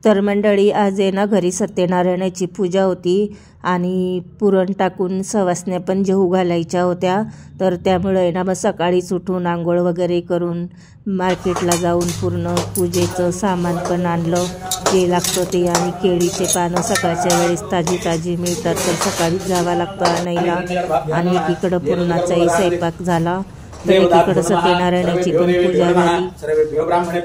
तर मंडळी आज आहे ना घरी सत्यनारायणाची पूजा होती आणि पुरण टाकून सवासण्या पण जेवू घालायच्या होत्या। तर त्यामुळे आहे ना मग सकाळीच उठून आंघोळ वगैरे करून मार्केटला जाऊन पूर्ण पूजेचं सामान पण आणलं जे लागतं ते, आणि केळीचे पानं सकाळच्या वेळेस ताजी ताजी मिळतात तर सकाळीच जावं लागतं आणायला। आणि एकीकडं पुरणाचाही स्वयंपाक झाला तर एकीकडं सत्यनारायणाची पण पूजा झाली।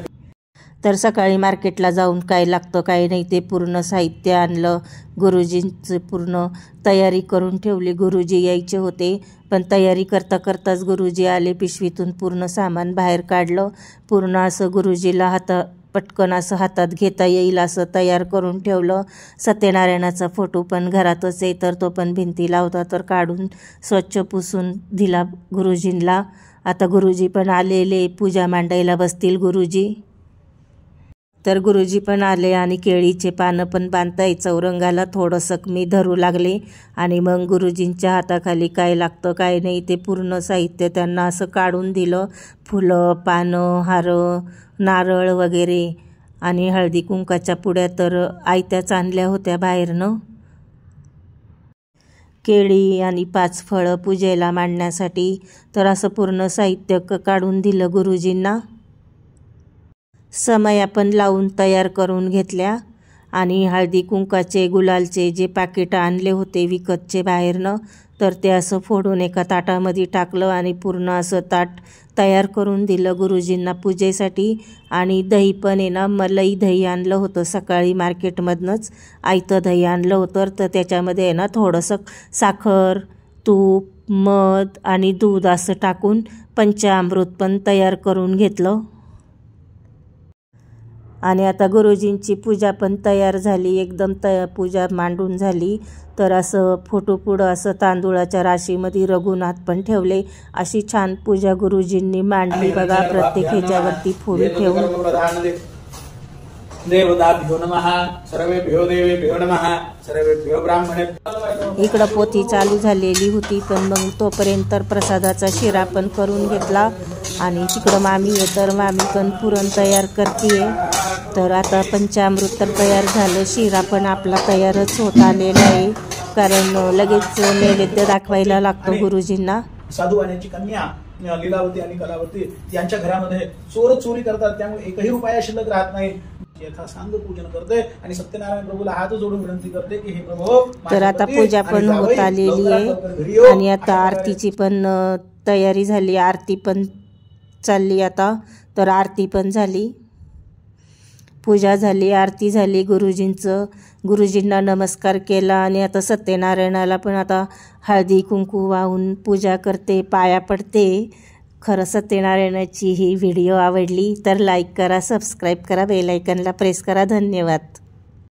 तर सकाळी मार्केटला जाऊन काय लागतं काय नाही ते पूर्ण साहित्य आणलं, गुरुजींचं पूर्ण तयारी करून ठेवली। गुरुजी यायचे होते पण तयारी करता करताच गुरुजी आले, पिशवीतून पूर्ण सामान बाहेर काढलं, पूर्ण असं गुरुजीला पटकन असं हातात घेता येईल असं तयार करून ठेवलं। सत्यनारायणाचा फोटो पण घरातच आहे तर तो पण भिंतीला होता तर काढून स्वच्छ पुसून दिला गुरुजींना। आता गुरुजी पण आलेले, पूजा मांडायला बसतील गुरुजी। तर गुरुजी पण आले आणि केळीचे पानं पण बांधताय, चौरंगाला थोडंसं मी धरू लागले आणि मग गुरुजींच्या हाताखाली काय लागतं काय नाही ते पूर्ण साहित्य त्यांना असं काढून दिलं। फुलं, पानं, हार, नारळ वगैरे आणि हळदी कुंकाच्या पुड्या तर आयत्याच आणल्या होत्या बाहेरनं। केळी आणि 5 फळं पूजेला मांडण्यासाठी तर असं पूर्ण साहित्य काढून दिलं गुरुजींना। समया पण लावून तयार करून घेतल्या आणि हळदी कुंकाचे गुलालचे जे पॅकेट आणले होते विकतचे बाहेरनं तर ते असं फोडून एका ताटामध्ये टाकलं आणि पूर्ण असं ताट तयार करून दिलं गुरुजींना पूजेसाठी। आणि दही पण आहे ना, मलाई दही आणलं होतं सकाळी मार्केटमधनंच, आयतं दही आणलं होतं तर त्याच्यामध्ये आहे ना थोडंसं साखर, तूप, मध आणि दूध असं टाकून पंचामृत पण तयार करून घेतलं। आणि आता गुरुजींची पूजा पण तयार झाली, एकदम पूजा मांडून झाली तर असं फोटो पुढं असं तांदूळाच्या राशीमध्ये रघुनाथ पण ठेवले। अशी छान पूजा गुरुजींनी मांडली बघा, प्रत्येक ह्याच्यावरती फोडी ठेवून। देवताभ्यो नमः, सर्वेभ्यो देवेभ्यो नमः, सर्वेभ्यो ब्राह्मणेभ्यो। इकडं पोथी चालू झालेली होती पण मग तोपर्यंत प्रसादाचा शिरा पण करून घेतला आणि तिकडं मामी आहे तर मामी पण पुरण तयार करतीये। तर आता पंचामृत तर तयार झालं, शिरा पण आपला तयारच होत आलेला आहे कारण लगेच नैवेद्य दाखवायला लागतो गुरुजींना। साधू वाण्याची कन्या लीलावती आणि कलावती यांच्या घरामध्ये चोर चोरी करतात त्यामुळे एकही रुपया शिल्लक राहत नाही। यथासांग पूजन करते आणि सत्यनारायण प्रभूला हात जोडून विनंती करते की हे प्रभू। तर आता पूजा पण होत आलेली आहे आणि आता आरतीची पण तयारी झाली, आरती पण चालली आता। तर आरती पण झाली, पूजा झाली, आरती झाली गुरुजींना नमस्कार केला आणि आता सत्यनारायणाला पण आता हळदी कुंकू वाहून पूजा करते, पाया पडते। खरं सत्यनारायणाची ही व्हिडिओ आवडली तर लाईक करा, सबस्क्राईब करा, बेल आयकॉनला प्रेस करा। धन्यवाद।